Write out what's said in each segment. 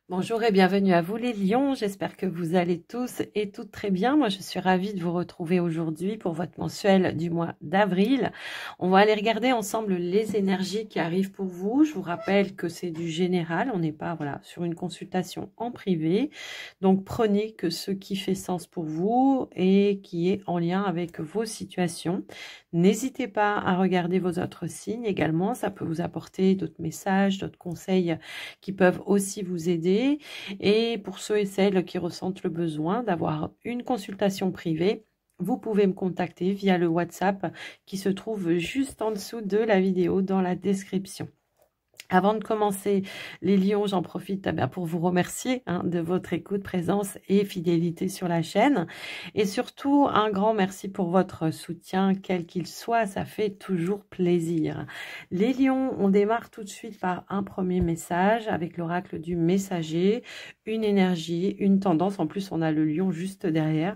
Bonjour et bienvenue à vous les lions, j'espère que vous allez tous et toutes très bien. Moi je suis ravie de vous retrouver aujourd'hui pour votre mensuel du mois d'avril. On va aller regarder ensemble les énergies qui arrivent pour vous. Je vous rappelle que c'est du général, on n'est pas sur une consultation en privé. Donc prenez que ce qui fait sens pour vous et qui est en lien avec vos situations. N'hésitez pas à regarder vos autres signes également, ça peut vous apporter d'autres messages, d'autres conseils qui peuvent aussi vous aider. Et pour ceux et celles qui ressentent le besoin d'avoir une consultation privée, vous pouvez me contacter via le WhatsApp qui se trouve juste en dessous de la vidéo dans la description. Avant de commencer, les lions, j'en profite pour vous remercier de votre écoute, présence et fidélité sur la chaîne. Et surtout, un grand merci pour votre soutien, quel qu'il soit, ça fait toujours plaisir. Les lions, on démarre tout de suite par un premier message avec l'oracle du messager, une énergie, une tendance. En plus, on a le lion juste derrière,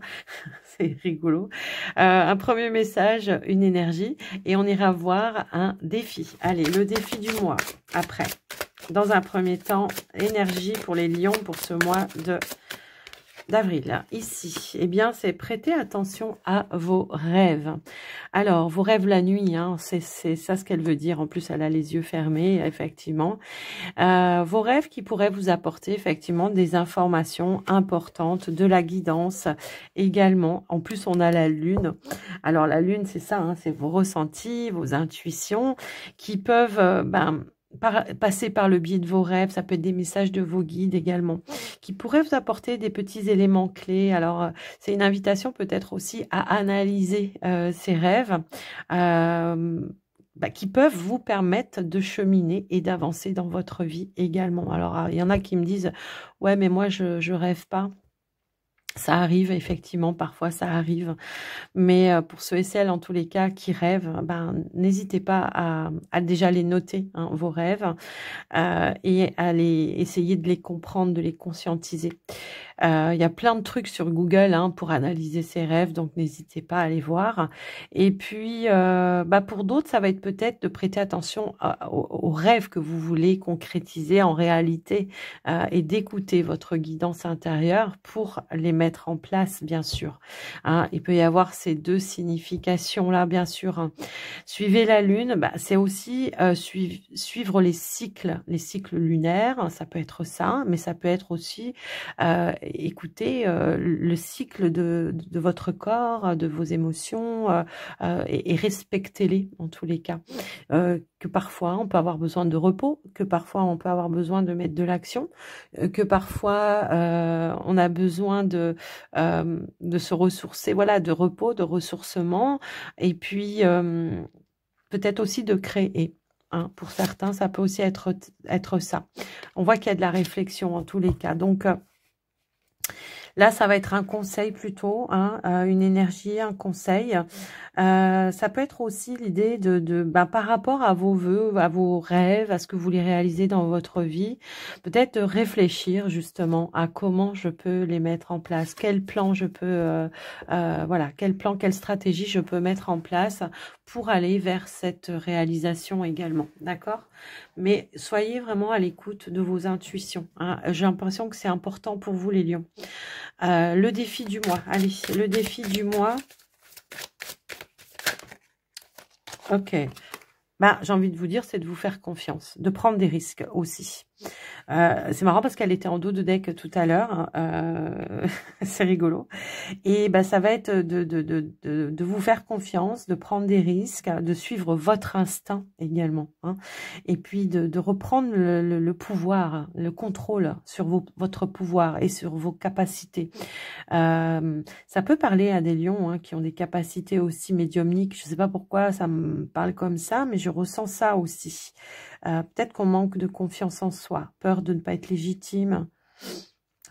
c'est rigolo. Un premier message, une énergie, et on ira voir un défi. Allez, le défi du mois. Après, dans un premier temps, énergie pour les lions pour ce mois d'avril. Ici, eh bien, c'est prêter attention à vos rêves. Alors, vos rêves la nuit, c'est ça ce qu'elle veut dire. En plus, elle a les yeux fermés, effectivement. Vos rêves qui pourraient vous apporter, effectivement, des informations importantes, de la guidance également. En plus, on a la lune. Alors, la lune, c'est ça, c'est vos ressentis, vos intuitions qui peuvent... passer par le biais de vos rêves, ça peut être des messages de vos guides également, qui pourraient vous apporter des petits éléments clés. Alors, c'est une invitation peut-être aussi à analyser ces rêves qui peuvent vous permettre de cheminer et d'avancer dans votre vie également. Alors, il y en a qui me disent, ouais, mais moi, je rêve pas. Ça arrive, effectivement, parfois ça arrive. Mais pour ceux et celles, en tous les cas, qui rêvent, n'hésitez pas à déjà les noter, vos rêves, et à essayer de les comprendre, de les conscientiser. Il y a plein de trucs sur Google pour analyser ses rêves, donc n'hésitez pas à aller voir. Et puis, pour d'autres, ça va être peut-être de prêter attention aux rêves que vous voulez concrétiser en réalité et d'écouter votre guidance intérieure pour les mettre en place, bien sûr. Il peut y avoir ces deux significations-là, bien sûr. Suivez la lune, c'est aussi suivre les cycles lunaires, ça peut être ça, mais ça peut être aussi écoutez le cycle de votre corps, de vos émotions et respectez-les en tous les cas. Que parfois on peut avoir besoin de repos, que parfois on peut avoir besoin de mettre de l'action, que parfois on a besoin de se ressourcer, voilà, de repos, de ressourcement, et puis peut-être aussi de créer. Pour certains, ça peut aussi être ça. On voit qu'il y a de la réflexion en tous les cas. Donc, là, ça va être un conseil plutôt, une énergie, un conseil. Ça peut être aussi l'idée par rapport à vos vœux, à vos rêves, à ce que vous voulez réaliser dans votre vie, peut-être de réfléchir justement à comment je peux les mettre en place, quel plan je peux, quel plan, quelle stratégie je peux mettre en place pour aller vers cette réalisation également, d'accord? Mais soyez vraiment à l'écoute de vos intuitions. J'ai l'impression que c'est important pour vous les lions. Le défi du mois. Allez, le défi du mois. Ok. J'ai envie de vous dire, c'est de vous faire confiance, de prendre des risques aussi. C'est marrant parce qu'elle était en dos de deck tout à l'heure. C'est rigolo. Et ça va être de vous faire confiance, de prendre des risques, de suivre votre instinct également. Et puis de reprendre le pouvoir, le contrôle sur votre pouvoir et sur vos capacités. Ça peut parler à des lions qui ont des capacités aussi médiumniques. Je ne sais pas pourquoi ça me parle comme ça, mais je ressens ça aussi. Peut-être qu'on manque de confiance en soi, peur de ne pas être légitime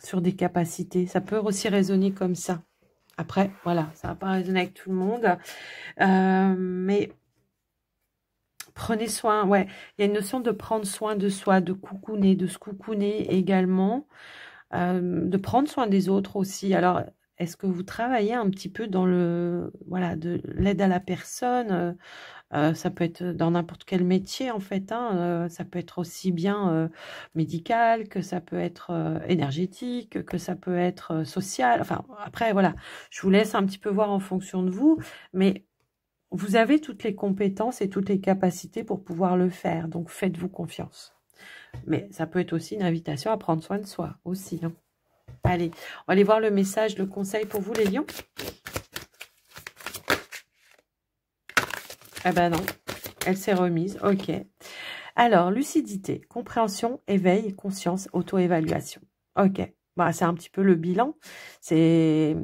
sur des capacités. Ça peut aussi résonner comme ça. Après, voilà, ça ne va pas résonner avec tout le monde. Mais prenez soin, il y a une notion de prendre soin de soi, de coucouner, de se coucouner également, de prendre soin des autres aussi. Alors, est-ce que vous travaillez un petit peu dans de l'aide à la personne, Ça peut être dans n'importe quel métier, en fait, hein. Ça peut être aussi bien médical, que ça peut être énergétique, que ça peut être social. Enfin, après, voilà, je vous laisse un petit peu voir en fonction de vous, mais vous avez toutes les compétences et toutes les capacités pour pouvoir le faire. Donc, faites-vous confiance. Mais ça peut être aussi une invitation à prendre soin de soi, aussi, hein. Allez, on va aller voir le message, le conseil pour vous, les lions. Eh ben non, elle s'est remise, ok. Alors, lucidité, compréhension, éveil, conscience, auto-évaluation. Ok, bah, c'est un petit peu le bilan. C'est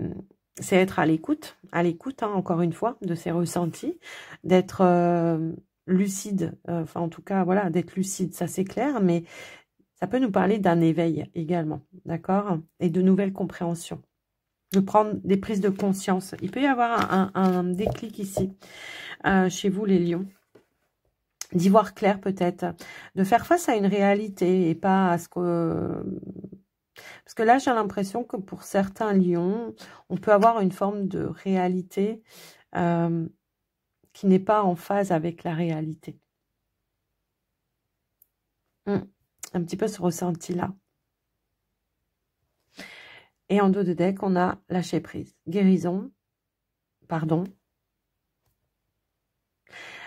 être à l'écoute, hein, encore une fois, de ses ressentis, d'être lucide, enfin en tout cas, voilà, d'être lucide, ça c'est clair, mais ça peut nous parler d'un éveil également, d'accord? Et de nouvelles compréhensions. De prendre des prises de conscience. Il peut y avoir un déclic ici, chez vous les lions. D'y voir clair peut-être. De faire face à une réalité et pas à ce que... Parce que là, j'ai l'impression que pour certains lions, on peut avoir une forme de réalité qui n'est pas en phase avec la réalité. Un petit peu ce ressenti-là. Et en dos de deck, on a lâcher prise. Guérison. Pardon.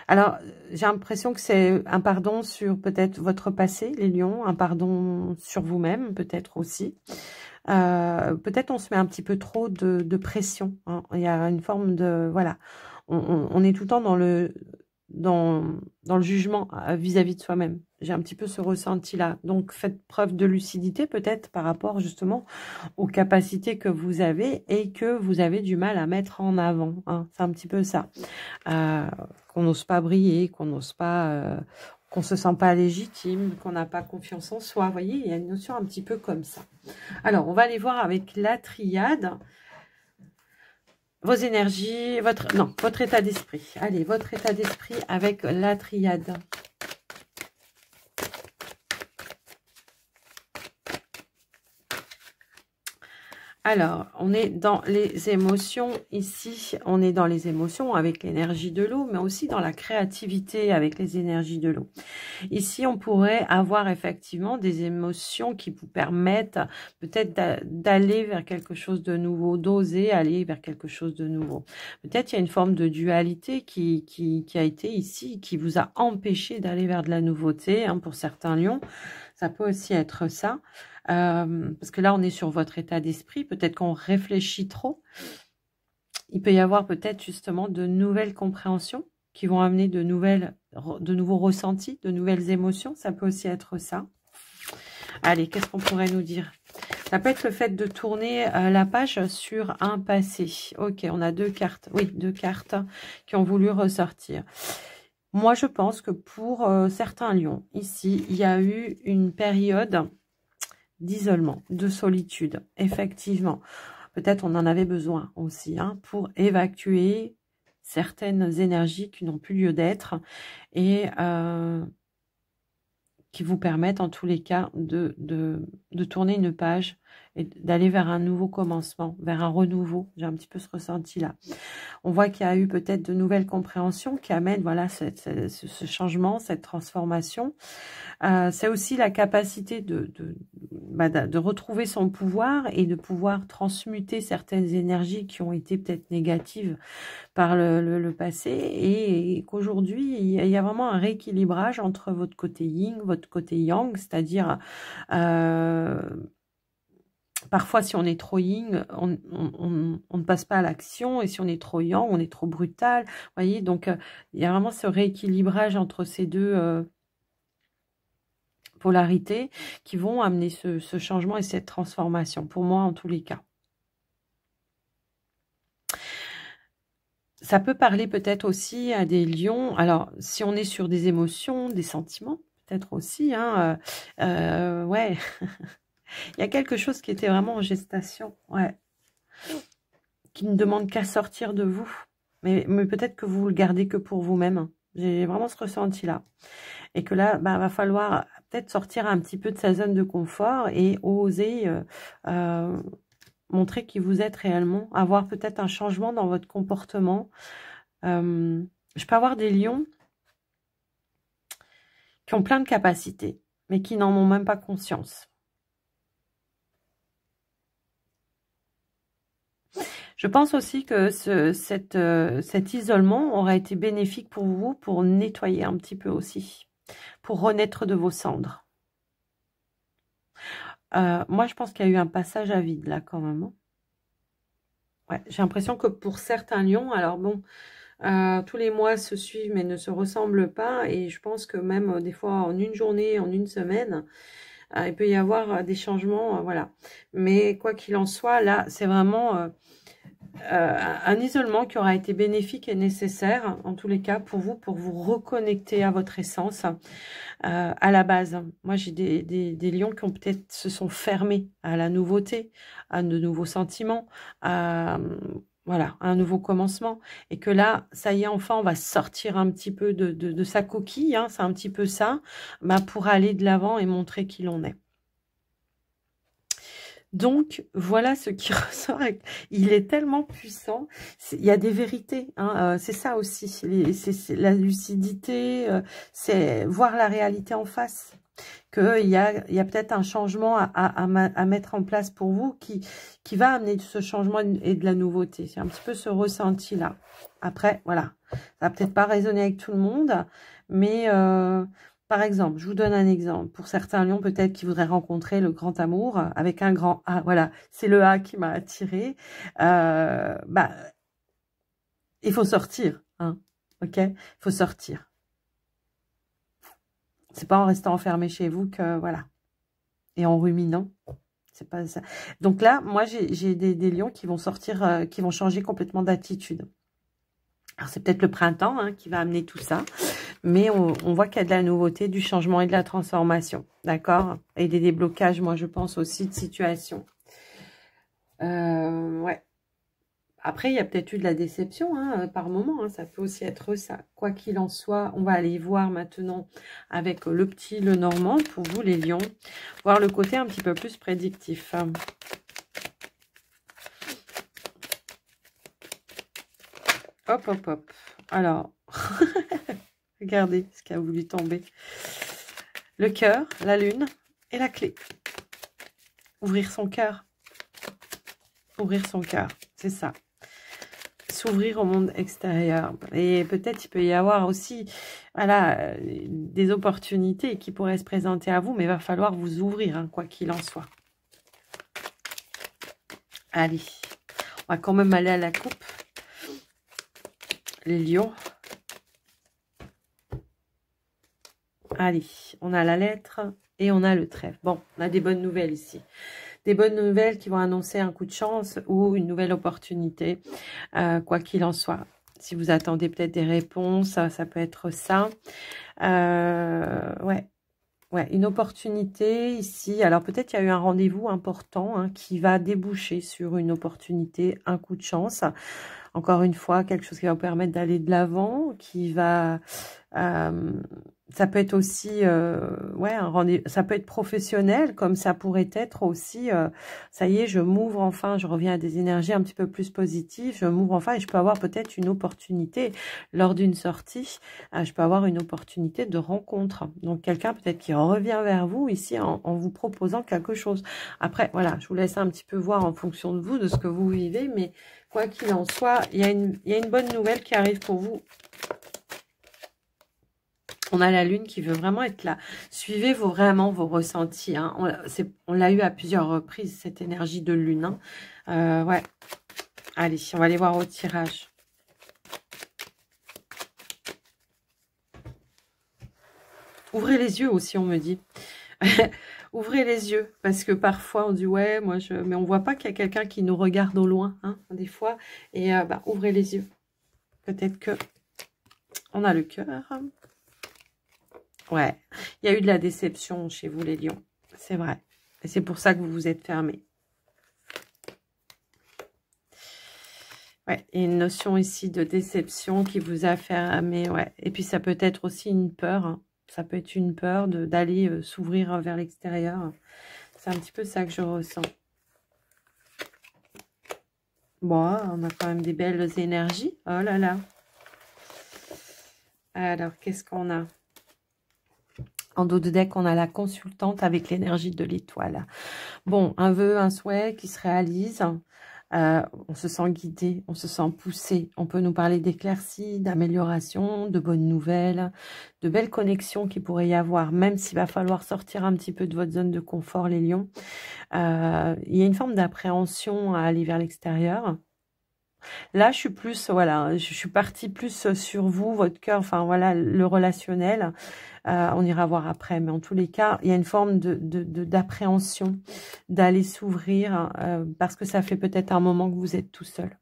Alors, j'ai l'impression que c'est un pardon sur peut-être votre passé, les lions. Un pardon sur vous-même, peut-être aussi. Peut-être on se met un petit peu trop de pression, hein. Il y a une forme de... Voilà. On est tout le temps dans le jugement vis-à-vis de soi-même. J'ai un petit peu ce ressenti-là. Donc, faites preuve de lucidité peut-être par rapport justement aux capacités que vous avez et que vous avez du mal à mettre en avant, hein. C'est un petit peu ça. Qu'on n'ose pas briller, qu'on n'ose pas... qu'on se sent pas légitime, qu'on n'a pas confiance en soi. Vous voyez, il y a une notion un petit peu comme ça. Alors, on va aller voir avec la triade. Vos énergies, votre état d'esprit. Allez, votre état d'esprit avec la triade. Alors, on est dans les émotions ici. On est dans les émotions avec l'énergie de l'eau, mais aussi dans la créativité avec les énergies de l'eau. Ici, on pourrait avoir effectivement des émotions qui vous permettent peut-être d'aller vers quelque chose de nouveau, d'oser aller vers quelque chose de nouveau. Peut-être il y a une forme de dualité qui a été ici, qui vous a empêché d'aller vers de la nouveauté, hein, pour certains lions. Ça peut aussi être ça. Parce que là, on est sur votre état d'esprit. Peut-être qu'on réfléchit trop. Il peut y avoir peut-être justement de nouvelles compréhensions qui vont amener de nouveaux ressentis, de nouvelles émotions. Ça peut aussi être ça. Allez, qu'est-ce qu'on pourrait nous dire? Ça peut être le fait de tourner la page sur un passé. Ok, on a deux cartes. Oui, deux cartes qui ont voulu ressortir. Moi, je pense que pour certains lions, ici, il y a eu une période d'isolement, de solitude, effectivement. Peut-être on en avait besoin aussi, hein, pour évacuer certaines énergies qui n'ont plus lieu d'être et qui vous permettent en tous les cas de tourner une page et d'aller vers un nouveau commencement, vers un renouveau. J'ai un petit peu ce ressenti-là. On voit qu'il y a eu peut-être de nouvelles compréhensions qui amènent voilà, ce changement, cette transformation. C'est aussi la capacité de retrouver son pouvoir et de pouvoir transmuter certaines énergies qui ont été peut-être négatives par le passé et qu'aujourd'hui, il y a vraiment un rééquilibrage entre votre côté yin, votre côté yang, c'est-à-dire parfois, si on est trop yin, on ne passe pas à l'action. Et si on est trop yang, on est trop brutal. Vous voyez, donc il y a vraiment ce rééquilibrage entre ces deux polarités qui vont amener ce changement et cette transformation. Pour moi, en tous les cas. Ça peut parler peut-être aussi à des lions. Alors, si on est sur des émotions, des sentiments, peut-être aussi. Hein, ouais. Il y a quelque chose qui était vraiment en gestation, ouais, qui ne demande qu'à sortir de vous. Mais peut-être que vous le gardez que pour vous-même. J'ai vraiment ce ressenti-là. Et que là, bah, va falloir peut-être sortir un petit peu de sa zone de confort et oser montrer qui vous êtes réellement. Avoir peut-être un changement dans votre comportement. Je peux avoir des lions qui ont plein de capacités, mais qui n'en ont même pas conscience. Je pense aussi que cet isolement aurait été bénéfique pour vous, pour nettoyer un petit peu aussi, pour renaître de vos cendres. Moi, je pense qu'il y a eu un passage à vide, là, quand même. Ouais, j'ai l'impression que pour certains lions, alors bon, tous les mois se suivent mais ne se ressemblent pas. Et je pense que même des fois, en une journée, en une semaine, il peut y avoir des changements, voilà. Mais quoi qu'il en soit, là, c'est vraiment un isolement qui aura été bénéfique et nécessaire, en tous les cas, pour vous reconnecter à votre essence, à la base. Moi, j'ai des lions qui ont peut-être se sont fermés à la nouveauté, à de nouveaux sentiments, à, voilà, à un nouveau commencement. Et que là, ça y est, enfin, on va sortir un petit peu de sa coquille, hein, c'est un petit peu ça, bah, pour aller de l'avant et montrer qui l'on est. Donc, voilà ce qui ressort. Il est tellement puissant. Il y a des vérités. Hein, c'est ça aussi. C'est la lucidité. C'est voir la réalité en face. Qu'il y a peut-être un changement à mettre en place pour vous qui va amener ce changement et de la nouveauté. C'est un petit peu ce ressenti-là. Après, voilà. Ça va peut-être pas résonner avec tout le monde. Mais... par exemple, je vous donne un exemple. Pour certains lions, peut-être qui voudraient rencontrer le grand amour avec un grand A. Voilà, c'est le A qui m'a attiré. Bah, il faut sortir, hein. Ok, il faut sortir. C'est pas en restant enfermé chez vous que voilà, et en ruminant. C'est pas ça. Donc là, moi, j'ai des lions qui vont sortir, qui vont changer complètement d'attitude. Alors c'est peut-être le printemps, hein, qui va amener tout ça. Mais on voit qu'il y a de la nouveauté, du changement et de la transformation. D'accord? Et des déblocages, moi, je pense aussi de situation. Ouais. Après, il y a peut-être eu de la déception, hein, par moment. Hein, ça peut aussi être ça. Quoi qu'il en soit, on va aller voir maintenant avec le petit, le normand, pour vous, les lions. Voir le côté un petit peu plus prédictif. Hop, hop, hop. Alors... Regardez ce qui a voulu tomber. Le cœur, la lune et la clé. Ouvrir son cœur. Ouvrir son cœur, c'est ça. S'ouvrir au monde extérieur. Et peut-être il peut y avoir aussi voilà, des opportunités qui pourraient se présenter à vous, mais il va falloir vous ouvrir, hein, quoi qu'il en soit. Allez, on va quand même aller à la coupe. Les lions. Allez, on a la lettre et on a le trèfle. Bon, on a des bonnes nouvelles ici. Des bonnes nouvelles qui vont annoncer un coup de chance ou une nouvelle opportunité, quoi qu'il en soit. Si vous attendez peut-être des réponses, ça peut être ça. Ouais. Ouais, une opportunité ici. Alors peut-être il y a eu un rendez-vous important, hein, qui va déboucher sur une opportunité, un coup de chance. Encore une fois, quelque chose qui va vous permettre d'aller de l'avant, qui va... ça peut être aussi, ouais, un rendez-vous, ça peut être professionnel, comme ça pourrait être aussi, ça y est, je m'ouvre enfin, je reviens à des énergies un petit peu plus positives, je m'ouvre enfin et je peux avoir peut-être une opportunité lors d'une sortie, je peux avoir une opportunité de rencontre. Donc quelqu'un peut-être qui revient vers vous ici en vous proposant quelque chose. Après, voilà, je vous laisse un petit peu voir en fonction de vous, de ce que vous vivez, mais quoi qu'il en soit, il y a une bonne nouvelle qui arrive pour vous. On a la lune qui veut vraiment être là. Suivez vraiment vos ressentis. Hein. On l'a eu à plusieurs reprises, cette énergie de lune. Hein. Ouais. Allez, on va aller voir au tirage. Ouvrez les yeux aussi, on me dit. Ouvrez les yeux, parce que parfois on dit ouais, moi je... Mais on voit pas qu'il y a quelqu'un qui nous regarde au loin, hein, des fois. Et bah, ouvrez les yeux. Peut-être que on a le cœur. Ouais, il y a eu de la déception chez vous les lions, c'est vrai. Et c'est pour ça que vous vous êtes fermés. Ouais, il y a une notion ici de déception qui vous a fermé, ouais. Et puis ça peut être aussi une peur, hein. Ça peut être une peur d'aller s'ouvrir vers l'extérieur. C'est un petit peu ça que je ressens. Bon, on a quand même des belles énergies. Oh là là. Alors, qu'est-ce qu'on a? En dos de deck, on a la consultante avec l'énergie de l'étoile. Bon, un vœu, un souhait qui se réalise. On se sent guidé, on se sent poussé. On peut nous parler d'éclaircies, d'amélioration, de bonnes nouvelles, de belles connexions qui pourrait y avoir, même s'il va falloir sortir un petit peu de votre zone de confort, les lions. Il y a une forme d'appréhension à aller vers l'extérieur. Là, je suis plus, voilà, je suis partie plus sur vous, votre cœur, enfin voilà, le relationnel. On ira voir après, mais en tous les cas, il y a une forme d'appréhension, d'aller s'ouvrir, parce que ça fait peut-être un moment que vous êtes tout seul.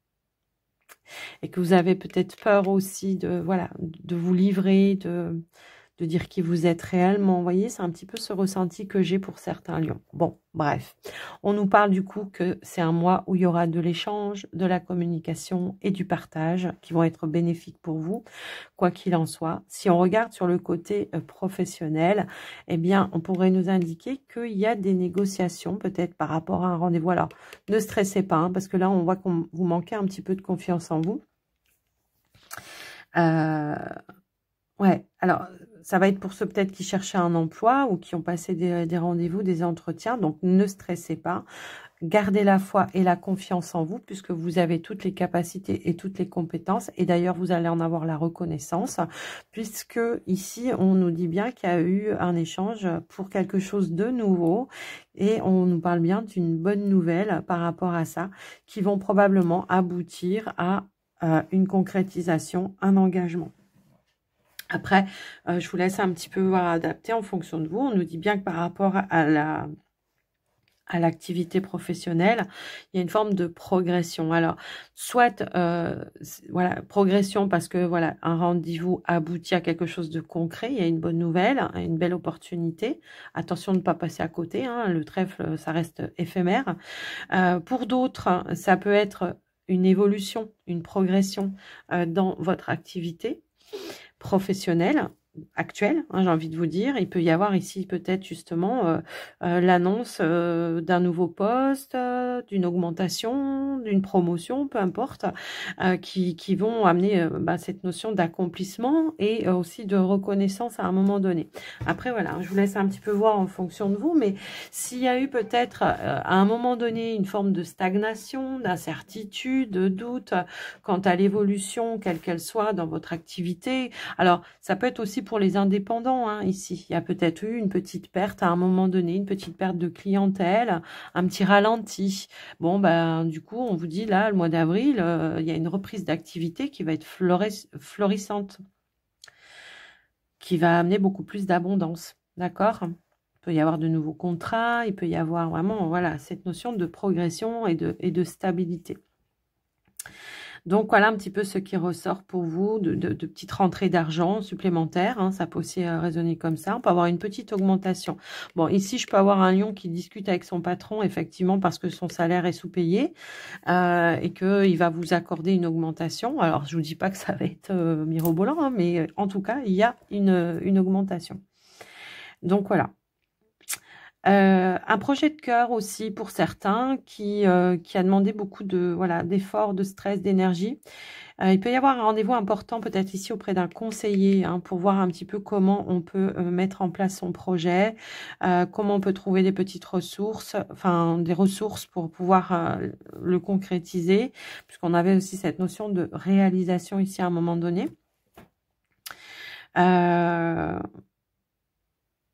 Et que vous avez peut-être peur aussi de, voilà, de vous livrer, de dire qui vous êtes réellement. Vous voyez, c'est un petit peu ce ressenti que j'ai pour certains lions. Bon, bref. On nous parle du coup que c'est un mois où il y aura de l'échange, de la communication et du partage qui vont être bénéfiques pour vous, quoi qu'il en soit. Si on regarde sur le côté professionnel, eh bien, on pourrait nous indiquer qu'il y a des négociations peut-être par rapport à un rendez-vous. Alors, ne stressez pas, hein, parce que là, on voit qu'on vous manquez un petit peu de confiance en vous. Ouais, alors ça va être pour ceux peut-être qui cherchaient un emploi ou qui ont passé des rendez-vous, des entretiens. Donc ne stressez pas, gardez la foi et la confiance en vous puisque vous avez toutes les capacités et toutes les compétences. Et d'ailleurs, vous allez en avoir la reconnaissance puisque ici, on nous dit bien qu'il y a eu un échange pour quelque chose de nouveau. Et on nous parle bien d'une bonne nouvelle par rapport à ça qui vont probablement aboutir à une concrétisation, un engagement. Après, je vous laisse un petit peu voir adapter en fonction de vous. On nous dit bien que par rapport à l'activité professionnelle, il y a une forme de progression. Alors, soit, voilà, progression parce que, voilà, un rendez-vous aboutit à quelque chose de concret, il y a une bonne nouvelle, une belle opportunité. Attention de ne pas passer à côté, hein, le trèfle, ça reste éphémère. Pour d'autres, ça peut être une évolution, une progression dans votre activité professionnel actuel, hein, j'ai envie de vous dire. Il peut y avoir ici peut-être justement l'annonce d'un nouveau poste, d'une augmentation, d'une promotion, peu importe, qui vont amener cette notion d'accomplissement et aussi de reconnaissance à un moment donné. Après, voilà, je vous laisse un petit peu voir en fonction de vous, mais s'il y a eu peut-être à un moment donné une forme de stagnation, d'incertitude, de doute quant à l'évolution, quelle qu'elle soit dans votre activité, alors ça peut être aussi pour les indépendants, hein, ici. Il y a peut-être eu une petite perte à un moment donné, une petite perte de clientèle, un petit ralenti. Bon, ben, du coup, on vous dit là, le mois d'avril, il y a une reprise d'activité qui va être florissante, qui va amener beaucoup plus d'abondance. D'accord ? Il peut y avoir de nouveaux contrats, il peut y avoir vraiment, voilà, cette notion de progression et de stabilité. Donc, voilà un petit peu ce qui ressort pour vous, de petites rentrées d'argent supplémentaires. Hein, ça peut aussi résonner comme ça. On peut avoir une petite augmentation. Bon, ici, je peux avoir un lion qui discute avec son patron, effectivement, parce que son salaire est sous-payé et qu'il va vous accorder une augmentation. Alors, je ne vous dis pas que ça va être mirobolant, hein, mais en tout cas, il y a une augmentation. Donc, voilà. Un projet de cœur aussi pour certains qui a demandé beaucoup d'efforts, de stress, d'énergie. Il peut y avoir un rendez-vous important peut-être ici auprès d'un conseiller hein, pour voir un petit peu comment on peut mettre en place son projet, comment on peut trouver des petites ressources, enfin des ressources pour pouvoir le concrétiser, puisqu'on avait aussi cette notion de réalisation ici à un moment donné.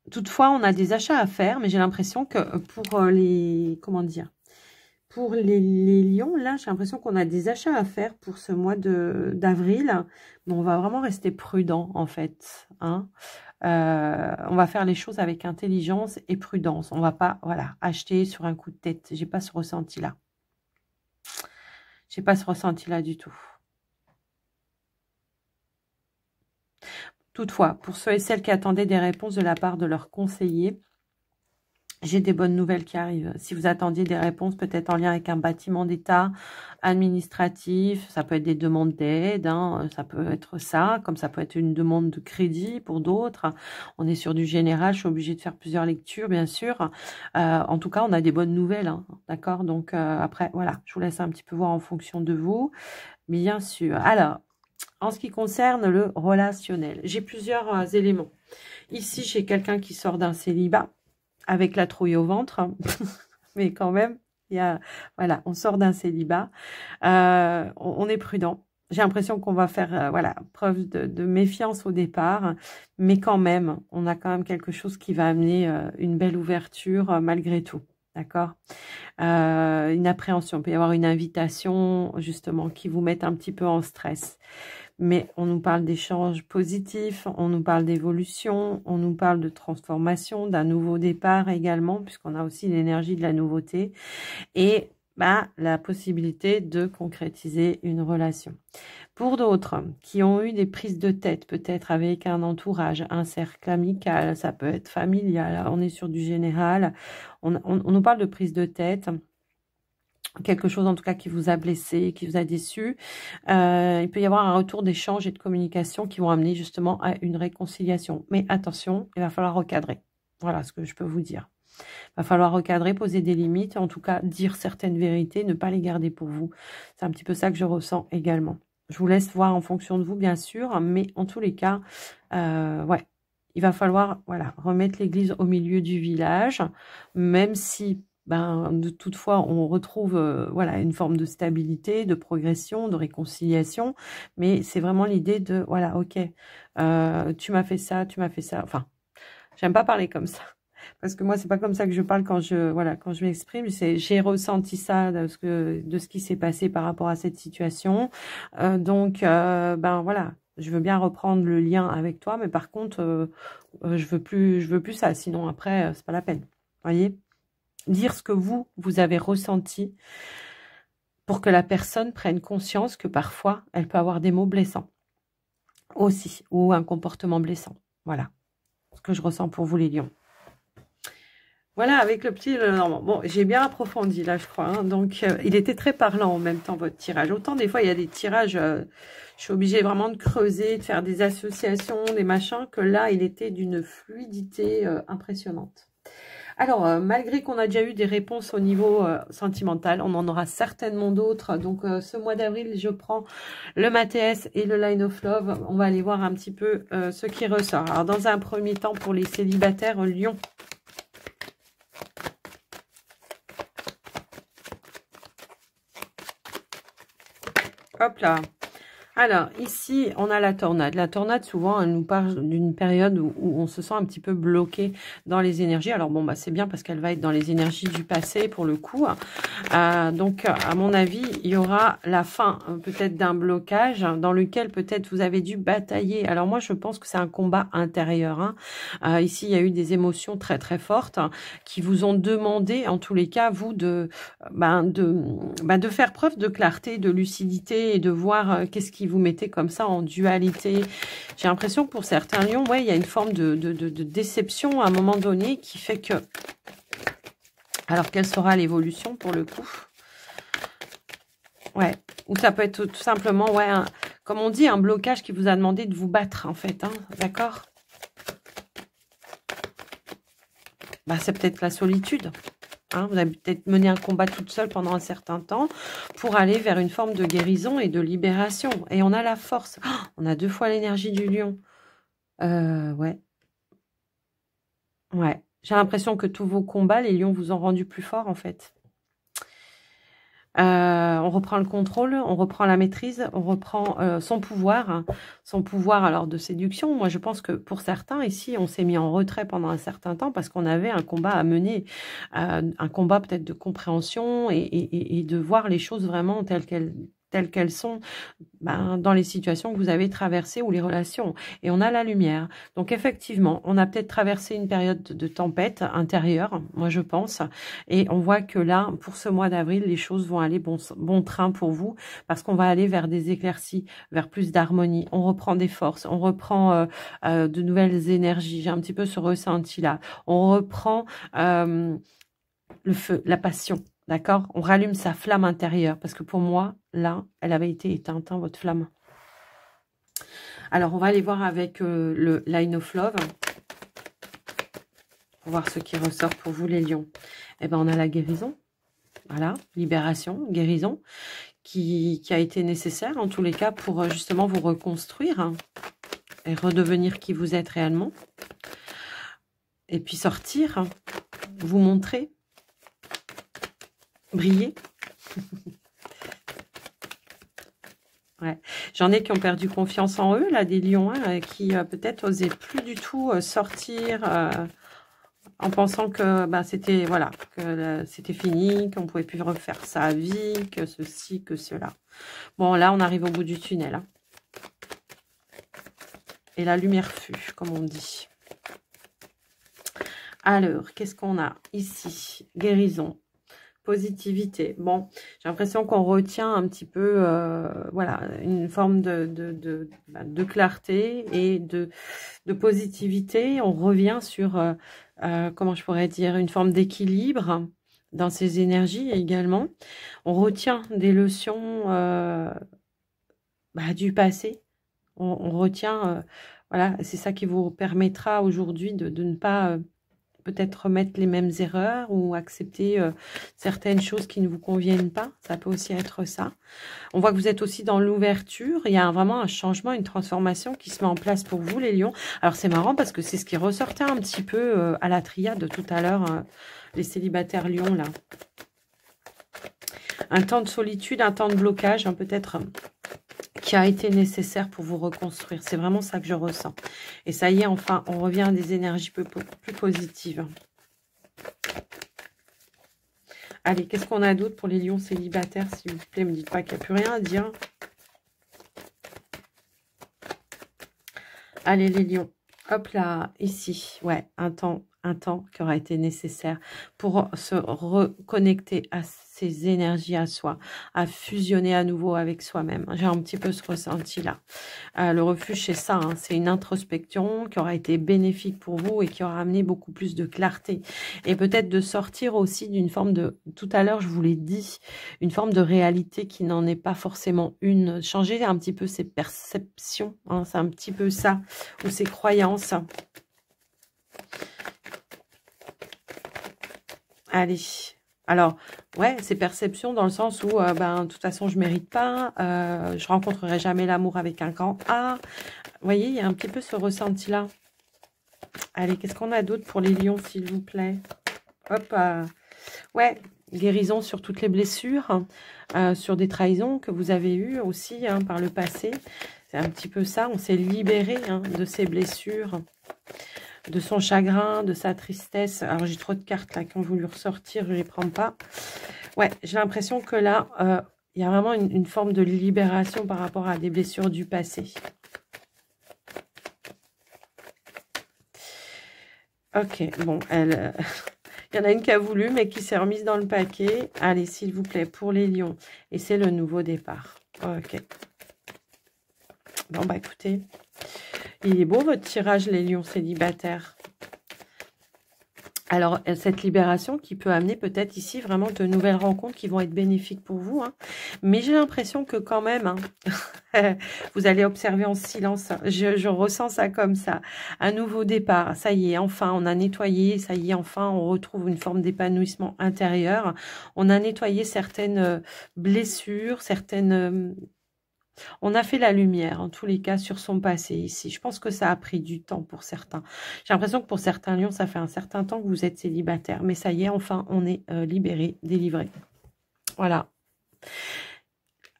Toutefois, on a des achats à faire, mais j'ai l'impression que pour les, comment dire, pour les lions, là, j'ai l'impression qu'on a des achats à faire pour ce mois d'avril, mais on va vraiment rester prudent, en fait. Hein. On va faire les choses avec intelligence et prudence. On va pas, voilà, acheter sur un coup de tête. J'ai pas ce ressenti-là. J'ai pas ce ressenti-là du tout. Toutefois, pour ceux et celles qui attendaient des réponses de la part de leurs conseillers, j'ai des bonnes nouvelles qui arrivent. Si vous attendiez des réponses peut-être en lien avec un bâtiment d'État, administratif, ça peut être des demandes d'aide, hein, ça peut être ça, comme ça peut être une demande de crédit pour d'autres. On est sur du général, je suis obligée de faire plusieurs lectures, bien sûr. En tout cas, on a des bonnes nouvelles, hein, d'accord? Donc après, voilà, je vous laisse un petit peu voir en fonction de vous, bien sûr. Alors, En ce qui concerne le relationnel, j'ai plusieurs éléments. Ici, j'ai quelqu'un qui sort d'un célibat avec la trouille au ventre, mais quand même, il y a, voilà, on sort d'un célibat, on est prudent. J'ai l'impression qu'on va faire voilà, preuve de méfiance au départ, mais quand même, on a quand même quelque chose qui va amener une belle ouverture malgré tout. D'accord, une appréhension, il peut y avoir une invitation justement qui vous mette un petit peu en stress. Mais on nous parle d'échanges positifs, on nous parle d'évolution, on nous parle de transformation, d'un nouveau départ également, puisqu'on a aussi l'énergie de la nouveauté. Et bah, la possibilité de concrétiser une relation. Pour d'autres qui ont eu des prises de tête, peut-être avec un entourage, un cercle amical, ça peut être familial, on est sur du général, on nous parle de prise de tête, quelque chose en tout cas qui vous a blessé, qui vous a déçu. Il peut y avoir un retour d'échange et de communication qui vont amener justement à une réconciliation. Mais attention, il va falloir recadrer. Voilà ce que je peux vous dire. Il va falloir recadrer, poser des limites, en tout cas dire certaines vérités, ne pas les garder pour vous. C'est un petit peu ça que je ressens également. Je vous laisse voir en fonction de vous, bien sûr, mais en tous les cas, ouais, il va falloir voilà, remettre l'église au milieu du village, même si de toutefois on retrouve voilà, une forme de stabilité, de progression, de réconciliation, mais c'est vraiment l'idée de, voilà, ok, tu m'as fait ça, enfin, j'aime pas parler comme ça. Parce que moi, c'est pas comme ça que je parle quand je m'exprime. J'ai ressenti ça de ce qui s'est passé par rapport à cette situation. Donc, voilà, je veux bien reprendre le lien avec toi, mais par contre, je veux plus ça. Sinon, après, c'est pas la peine. Voyez, dire ce que vous avez ressenti pour que la personne prenne conscience que parfois, elle peut avoir des mots blessants aussi, ou un comportement blessant. Voilà ce que je ressens pour vous, les lions. Voilà, avec le petit Lenormand. Bon, j'ai bien approfondi là, je crois. Hein, donc, il était très parlant en même temps, votre tirage. Autant, des fois, il y a des tirages, je suis obligée vraiment de creuser, de faire des associations, des machins, que là, il était d'une fluidité impressionnante. Alors, malgré qu'on a déjà eu des réponses au niveau sentimental, on en aura certainement d'autres. Donc, ce mois d'avril, je prends le Mathias et le Line of Love. On va aller voir un petit peu ce qui ressort. Alors, dans un premier temps, pour les célibataires, Lion. Hop là. Alors, ici, on a la tornade. La tornade, souvent, elle nous parle d'une période où on se sent un petit peu bloqué dans les énergies. Alors, bon, c'est bien parce qu'elle va être dans les énergies du passé, pour le coup. Donc, à mon avis, il y aura la fin, peut-être, d'un blocage dans lequel, peut-être, vous avez dû batailler. Alors, moi, je pense que c'est un combat intérieur. Hein. Ici, il y a eu des émotions très, très fortes qui vous ont demandé, en tous les cas, vous, de faire preuve de clarté, de lucidité et de voir qu'est-ce qui vous mettez comme ça en dualité. J'ai l'impression que pour certains lions, ouais, il y a une forme de déception à un moment donné qui fait que... Alors, quelle sera l'évolution pour le coup? Ouais, ou ça peut être tout simplement, ouais, comme on dit, un blocage qui vous a demandé de vous battre, en fait, hein, d'accord? C'est peut-être la solitude. Hein, vous avez peut-être mené un combat toute seule pendant un certain temps pour aller vers une forme de guérison et de libération. Et on a la force. Oh, on a 2 fois l'énergie du lion. Ouais. Ouais. J'ai l'impression que tous vos combats, les lions vous ont rendu plus fort, en fait. On reprend le contrôle, on reprend la maîtrise, on reprend son pouvoir. Hein, son pouvoir alors de séduction. Moi, je pense que pour certains, ici, on s'est mis en retrait pendant un certain temps parce qu'on avait un combat à mener. Un combat peut-être de compréhension et de voir les choses vraiment telles qu'elles sont dans les situations que vous avez traversées ou les relations. Et on a la lumière. Donc, effectivement, on a peut-être traversé une période de tempête intérieure, moi, je pense. Et on voit que là, pour ce mois d'avril, les choses vont aller bon train pour vous parce qu'on va aller vers des éclaircies, vers plus d'harmonie. On reprend des forces, on reprend de nouvelles énergies. J'ai un petit peu ce ressenti-là. On reprend le feu, la passion. D'accord? On rallume sa flamme intérieure. Parce que pour moi, là, elle avait été éteinte, hein, votre flamme. Alors, on va aller voir avec le Line of Love. Pour voir ce qui ressort pour vous, les lions. Eh bien, on a la guérison. Voilà, libération, guérison. qui a été nécessaire, en tous les cas, pour justement vous reconstruire, hein, et redevenir qui vous êtes réellement. Et puis sortir, hein, vous montrer, briller. Ouais. J'en ai qui ont perdu confiance en eux, là, des lions, hein, qui peut-être osaient plus du tout sortir en pensant que bah, c'était voilà, que c'était fini, qu'on ne pouvait plus refaire sa vie, que ceci, que cela. Bon, là, on arrive au bout du tunnel. Hein. Et la lumière fut, comme on dit. Alors, qu'est-ce qu'on a ici? Guérison. Positivité. Bon, j'ai l'impression qu'on retient un petit peu, voilà, une forme de clarté et de positivité. On revient sur, comment je pourrais dire, une forme d'équilibre dans ces énergies également. On retient des leçons du passé. On retient, voilà, c'est ça qui vous permettra aujourd'hui de ne pas... peut-être remettre les mêmes erreurs ou accepter certaines choses qui ne vous conviennent pas. Ça peut aussi être ça. On voit que vous êtes aussi dans l'ouverture. Il y a vraiment un changement, une transformation qui se met en place pour vous, les lions. Alors, c'est marrant parce que c'est ce qui ressortait un petit peu à la triade tout à l'heure, les célibataires lions, là. Un temps de solitude, un temps de blocage, hein, peut-être... qui a été nécessaire pour vous reconstruire. C'est vraiment ça que je ressens. Et ça y est, enfin, on revient à des énergies plus positives. Allez, qu'est-ce qu'on a d'autre pour les lions célibataires, s'il vous plaît? Ne me dites pas qu'il n'y a plus rien à dire. Allez, les lions. Hop là, ici. Ouais, un temps qui aura été nécessaire pour se reconnecter à ses énergies à soi, à fusionner à nouveau avec soi-même. J'ai un petit peu ce ressenti-là. Le refuge, c'est ça, hein, c'est une introspection qui aura été bénéfique pour vous et qui aura amené beaucoup plus de clarté. Et peut-être de sortir aussi d'une forme de, tout à l'heure, je vous l'ai dit, une forme de réalité qui n'en est pas forcément une. Changer un petit peu ses perceptions, hein, c'est un petit peu ça, ou ses croyances. Allez, alors, ouais, c'est perception dans le sens où, de toute façon, je mérite pas, je rencontrerai jamais l'amour avec un grand A. Vous voyez, il y a un petit peu ce ressenti-là. Allez, qu'est-ce qu'on a d'autre pour les lions, s'il vous plaît? Hop, ouais, guérison sur toutes les blessures, sur des trahisons que vous avez eues aussi hein, par le passé. C'est un petit peu ça, on s'est libéré hein, de ces blessures, de son chagrin, de sa tristesse. Alors, j'ai trop de cartes là qui ont voulu ressortir, je ne les prends pas. Ouais, j'ai l'impression que là, il y a vraiment une forme de libération par rapport à des blessures du passé. Ok, bon, il y en a une qui a voulu, mais qui s'est remise dans le paquet. Allez, s'il vous plaît, pour les lions. Et c'est le nouveau départ. Ok. Bon, bah écoutez, il est beau votre tirage, les lions célibataires. Alors, cette libération qui peut amener peut-être ici vraiment de nouvelles rencontres qui vont être bénéfiques pour vous. Hein. Mais j'ai l'impression que quand même, hein, vous allez observer en silence. Je ressens ça comme ça. Un nouveau départ. Ça y est, enfin, on a nettoyé. Ça y est, enfin, on retrouve une forme d'épanouissement intérieur. On a nettoyé certaines blessures, certaines... On a fait la lumière, en tous les cas, sur son passé ici. Je pense que ça a pris du temps pour certains. J'ai l'impression que pour certains lions, ça fait un certain temps que vous êtes célibataire. Mais ça y est, enfin, on est libéré, délivré. Voilà.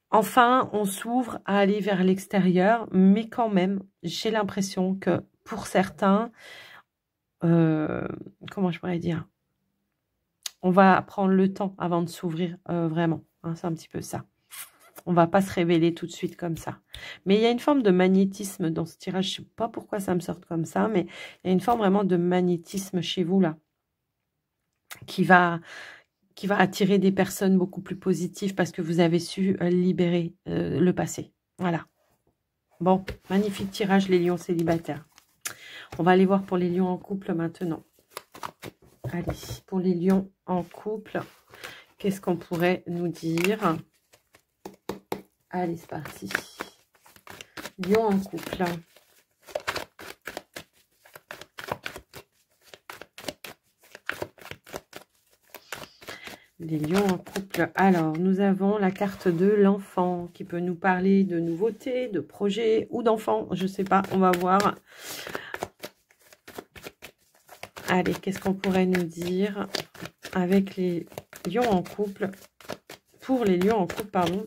Enfin, on s'ouvre à aller vers l'extérieur. Mais quand même, j'ai l'impression que pour certains, comment je pourrais dire, on va prendre le temps avant de s'ouvrir vraiment. Hein, c'est un petit peu ça. On ne va pas se révéler tout de suite comme ça. Mais il y a une forme de magnétisme dans ce tirage. Je ne sais pas pourquoi ça me sort comme ça, mais il y a une forme vraiment de magnétisme chez vous, là, qui va attirer des personnes beaucoup plus positives parce que vous avez su libérer le passé. Voilà. Bon, magnifique tirage, les lions célibataires. On va aller voir pour les lions en couple maintenant. Allez, pour les lions en couple, qu'est-ce qu'on pourrait nous dire ? Allez, c'est parti. Lion en couple. Les lions en couple. Alors, nous avons la carte de l'enfant qui peut nous parler de nouveautés, de projets ou d'enfants. Je ne sais pas, on va voir. Allez, qu'est-ce qu'on pourrait nous dire avec les lions en couple? Pour les lions en couple, pardon.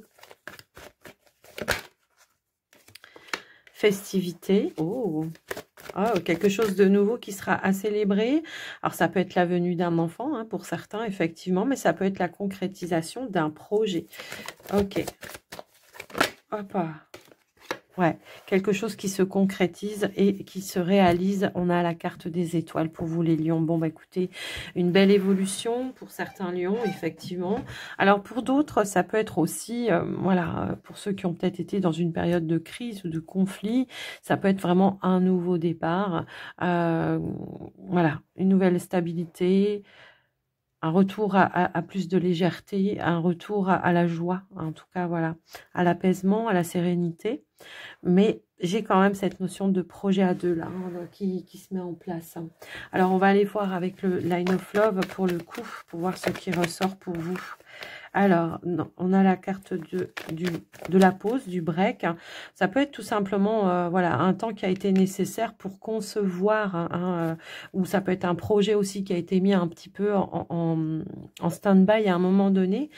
Festivité. Oh, quelque chose de nouveau qui sera à célébrer. Alors, ça peut être la venue d'un enfant, hein, pour certains, effectivement, mais ça peut être la concrétisation d'un projet. Ok. Hop. Ouais, quelque chose qui se concrétise et qui se réalise. On a la carte des étoiles pour vous, les lions. Bon, bah écoutez, une belle évolution pour certains lions, effectivement. Alors, pour d'autres, ça peut être aussi, voilà, pour ceux qui ont peut-être été dans une période de crise ou de conflit, ça peut être vraiment un nouveau départ. Voilà, une nouvelle stabilité, un retour à plus de légèreté, un retour à la joie, en tout cas, voilà, à l'apaisement, à la sérénité. Mais j'ai quand même cette notion de projet à deux là, hein, qui se met en place. Alors, on va aller voir avec le Line of Love pour le coup, pour voir ce qui ressort pour vous. Alors, non, on a la carte de la pause, du break. Ça peut être tout simplement voilà, un temps qui a été nécessaire pour concevoir, ou ça peut être un projet aussi qui a été mis un petit peu en stand-by à un moment donné.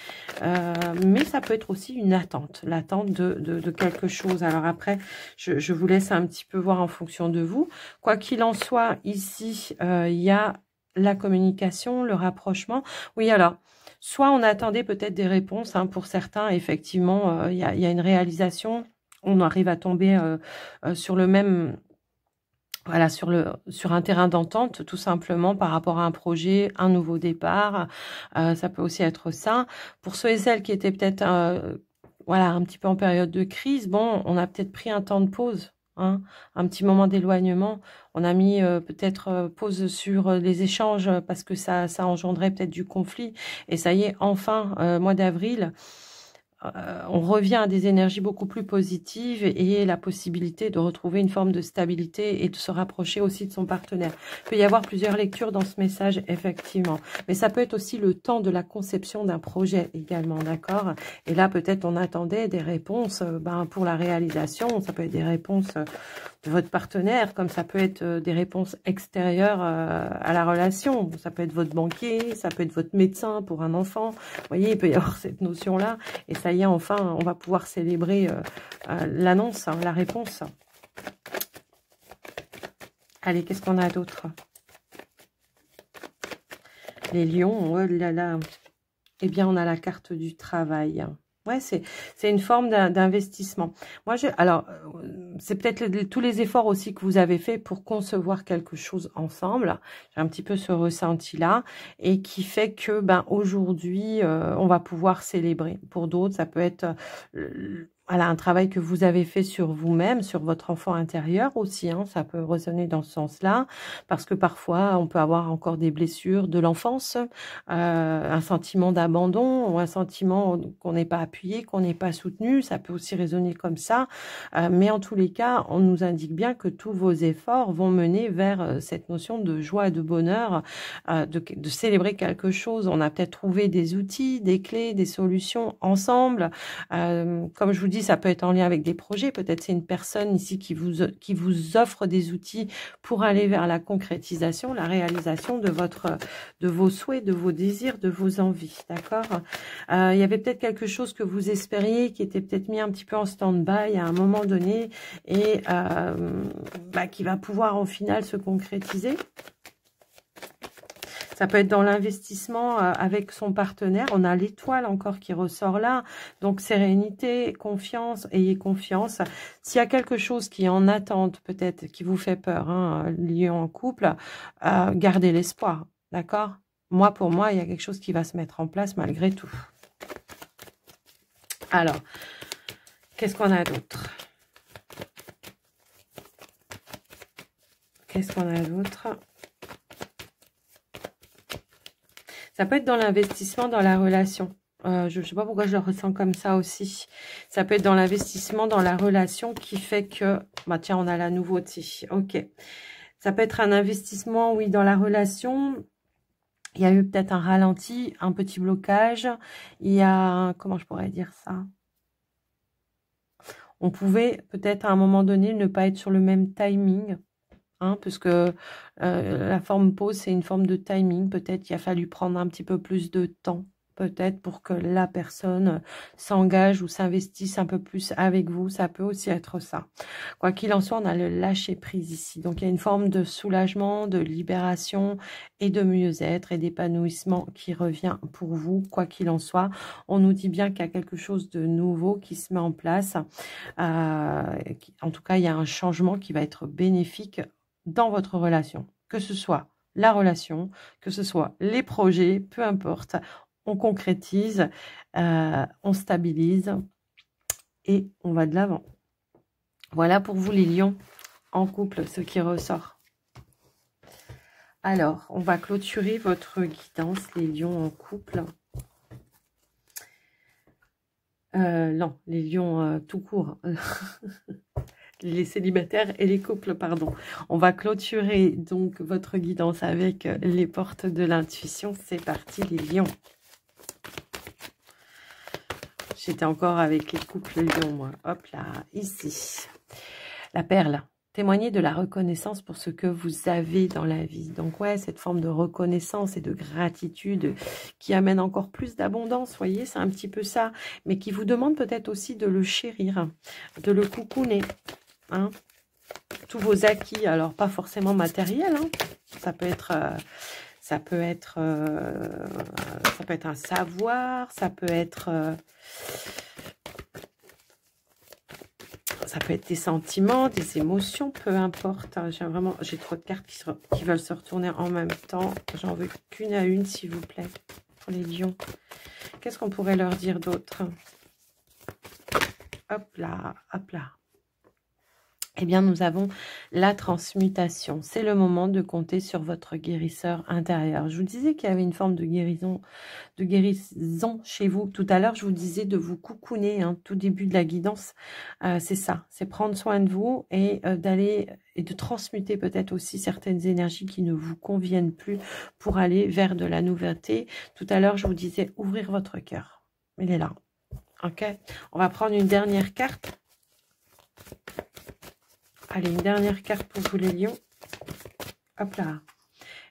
Mais ça peut être aussi une attente, l'attente de quelque chose. Alors après, je vous laisse un petit peu voir en fonction de vous. Quoi qu'il en soit, ici, il y a la communication, le rapprochement. Oui, alors... Soit on attendait peut-être des réponses, hein, pour certains, effectivement, il y a une réalisation, on arrive à tomber sur le même, voilà, sur un terrain d'entente, tout simplement par rapport à un projet, un nouveau départ. Ça peut aussi être ça. Pour ceux et celles qui étaient peut-être, voilà, un petit peu en période de crise, bon, on a peut-être pris un temps de pause. Hein, un petit moment d'éloignement, on a mis peut-être pause sur les échanges parce que ça engendrait peut-être du conflit. Et ça y est, enfin, mois d'avril, on revient à des énergies beaucoup plus positives et la possibilité de retrouver une forme de stabilité et de se rapprocher aussi de son partenaire. Il peut y avoir plusieurs lectures dans ce message, effectivement. Mais ça peut être aussi le temps de la conception d'un projet également, d'accord? Et là, peut-être on attendait des réponses pour la réalisation. Ça peut être des réponses de votre partenaire, comme ça peut être des réponses extérieures à la relation. Ça peut être votre banquier, ça peut être votre médecin pour un enfant. Vous voyez, il peut y avoir cette notion-là. Et ça y est, enfin, on va pouvoir célébrer l'annonce, hein, la réponse. Allez, qu'est-ce qu'on a d'autre? Les lions, oh là là. Eh bien, on a la carte du travail. Ouais, c'est une forme d'investissement. Moi, alors, c'est peut-être tous les efforts aussi que vous avez fait pour concevoir quelque chose ensemble. J'ai un petit peu ce ressenti-là et qui fait que, aujourd'hui, on va pouvoir célébrer. Pour d'autres, ça peut être voilà, un travail que vous avez fait sur vous-même, sur votre enfant intérieur aussi, hein, ça peut résonner dans ce sens-là, parce que parfois, on peut avoir encore des blessures de l'enfance, un sentiment d'abandon ou un sentiment qu'on n'est pas appuyé, qu'on n'est pas soutenu, ça peut aussi résonner comme ça, mais en tous les cas, on nous indique bien que tous vos efforts vont mener vers cette notion de joie et de bonheur, de célébrer quelque chose. On a peut-être trouvé des outils, des clés, des solutions ensemble, comme je vous dis, ça peut être en lien avec des projets. Peut-être c'est une personne ici qui vous offre des outils pour aller vers la concrétisation, la réalisation de vos souhaits, de vos désirs, de vos envies. D'accord? Il y avait peut-être quelque chose que vous espériez qui était peut-être mis un petit peu en stand-by à un moment donné et qui va pouvoir au final se concrétiser. Ça peut être dans l'investissement avec son partenaire. On a l'étoile encore qui ressort là. Donc, sérénité, confiance, ayez confiance. S'il y a quelque chose qui est en attente, peut-être, qui vous fait peur, hein, lié en couple, gardez l'espoir. D'accord? Moi, pour moi, il y a quelque chose qui va se mettre en place malgré tout. Alors, qu'est-ce qu'on a d'autre? Qu'est-ce qu'on a d'autre? Ça peut être dans l'investissement, dans la relation. Je ne sais pas pourquoi je le ressens comme ça aussi. Ça peut être dans l'investissement, dans la relation qui fait que... tiens, on a la nouveauté. Ok. Ça peut être un investissement, oui, dans la relation Il y a eu peut-être un ralenti, un petit blocage. Il y a, comment je pourrais dire ça? On pouvait peut-être à un moment donné ne pas être sur le même timing, hein, puisque la forme pause, c'est une forme de timing. Peut-être qu'il a fallu prendre un petit peu plus de temps, peut-être pour que la personne s'engage ou s'investisse un peu plus avec vous. Ça peut aussi être ça. Quoi qu'il en soit, on a le lâcher-prise ici. Donc, il y a une forme de soulagement, de libération et de mieux-être et d'épanouissement qui revient pour vous. Quoi qu'il en soit, on nous dit bien qu'il y a quelque chose de nouveau qui se met en place. En tout cas, il y a un changement qui va être bénéfique dans votre relation. Que ce soit la relation, que ce soit les projets, peu importe. On concrétise, on stabilise et on va de l'avant. Voilà pour vous les lions en couple, ce qui ressort. Alors, on va clôturer votre guidance, les lions en couple. Non, les lions tout court. Les célibataires et les couples, pardon. On va clôturer donc votre guidance avec les portes de l'intuition. C'est parti, les lions. J'étais encore avec les couples lions, moi. Hop là, ici. La perle. Témoignez de la reconnaissance pour ce que vous avez dans la vie. Donc ouais, cette forme de reconnaissance et de gratitude qui amène encore plus d'abondance, vous voyez, c'est un petit peu ça. Mais qui vous demande peut-être aussi de le chérir, de le coucouner. Hein. Tous vos acquis, alors pas forcément matériels, hein. Ça peut être un savoir, ça peut être des sentiments, des émotions, peu importe. J'ai trop de cartes qui veulent se retourner en même temps. J'en veux qu'une à une, s'il vous plaît, pour les lions. Qu'est-ce qu'on pourrait leur dire d'autre? Hop là, hop là. Eh bien, nous avons la transmutation. C'est le moment de compter sur votre guérisseur intérieur. Je vous disais qu'il y avait une forme de guérison chez vous. Tout à l'heure, je vous disais de vous coucouner, hein, tout début de la guidance. C'est ça, c'est prendre soin de vous et d'aller et de transmuter peut-être aussi certaines énergies qui ne vous conviennent plus pour aller vers de la nouveauté. Tout à l'heure, je vous disais ouvrir votre cœur. Il est là. Ok. On va prendre une dernière carte. Allez, une dernière carte pour vous les lions. Hop là.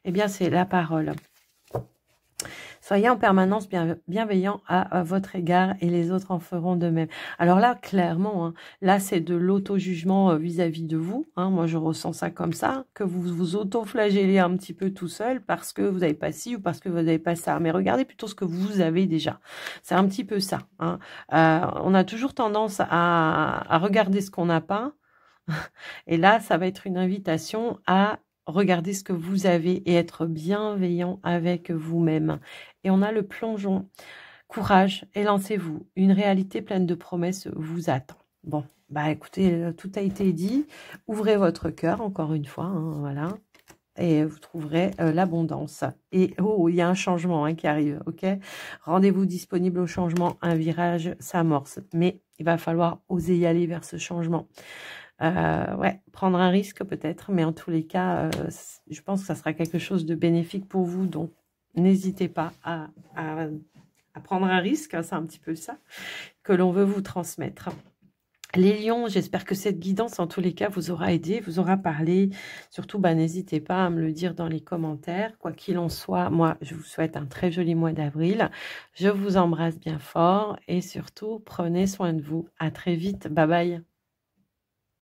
Eh bien, c'est la parole. Soyez en permanence bienveillant à votre égard et les autres en feront de même. Alors là, clairement, hein, là, c'est de l'auto-jugement vis-à-vis de vous. Hein, moi, je ressens ça comme ça, que vous vous auto-flagellez un petit peu tout seul parce que vous n'avez pas ci ou parce que vous n'avez pas ça. Mais regardez plutôt ce que vous avez déjà. C'est un petit peu ça. Hein. On a toujours tendance à regarder ce qu'on n'a pas. Et là, ça va être une invitation à regarder ce que vous avez et être bienveillant avec vous-même. Et on a le plongeon. Courage et lancez-vous. Une réalité pleine de promesses vous attend. Bon, bah écoutez, tout a été dit. Ouvrez votre cœur, encore une fois, hein, voilà. Et vous trouverez l'abondance. Et oh, il y a un changement qui arrive, ok? Rendez-vous disponible au changement. Un virage s'amorce. Mais il va falloir oser y aller vers ce changement. Ouais, prendre un risque peut-être, mais en tous les cas, je pense que ça sera quelque chose de bénéfique pour vous. Donc, n'hésitez pas à prendre un risque, hein, c'est un petit peu ça que l'on veut vous transmettre. Les lions, j'espère que cette guidance, en tous les cas, vous aura aidé, vous aura parlé. Surtout, bah, n'hésitez pas à me le dire dans les commentaires. Quoi qu'il en soit, moi, je vous souhaite un très joli mois d'avril. Je vous embrasse bien fort et surtout, prenez soin de vous. À très vite. Bye bye.